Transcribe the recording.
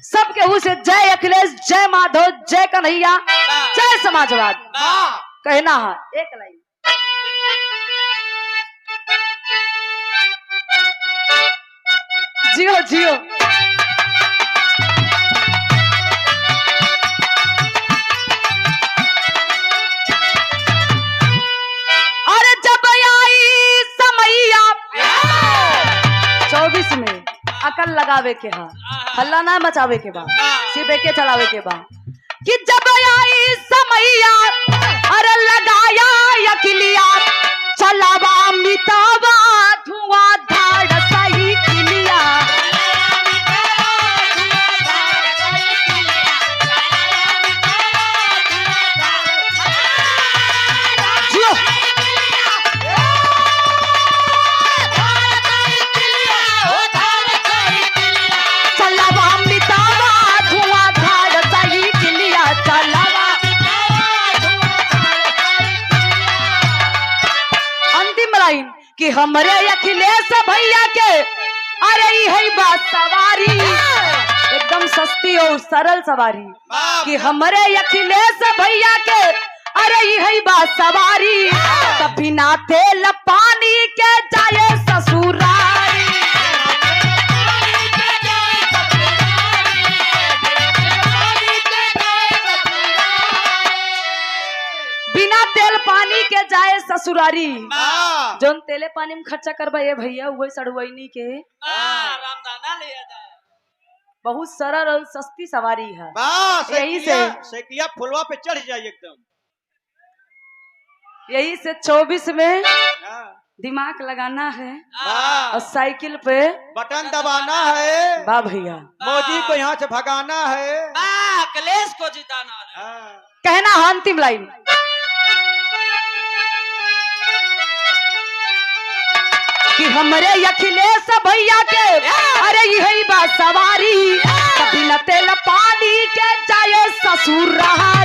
सब केहू से जय अखिलेश, जय माधव, जय कन्हैया, जय समाजवाद कहना है। एक लाइन जियो जियो। अरे जब आई समैया 24 में अकल लगावे के हा, हल्ला ना मचावे के बा, सिर्फ एके चलावे के बा कि जब आई समैया अरे लगाया अखिलिया चलावा मिटावा धुआं धाड़ सही किलिया। कि हमरे अखिलेश भैया के अरे यही बात सवारी एकदम सस्ती और सरल सवारी कि हमरे अखिलेश भैया के अरे यही बात सवारी कभी ना तेल पानी के जाए ससुरारी। बिना तेल पानी के जाए ससुरारी। जोन तेले पानी में खर्चा करबा ये भैया वही सड़वैनी के रामदाना ले जाए। बहुत सरल और सस्ती सवारी है। यही से फुलवा पे चढ़ जाए एकदम। यही से 24 में दिमाग लगाना है और साइकिल पे बटन दबाना है। वाह भैया, मोदी को यहाँ से भगाना है, अखिलेश को जिताना है। कहना है अंतिम लाइन कि हमरे अखिलेश भैया के अरे यही बात सवारी कभी न तेल पानी के जाए ससुरारी।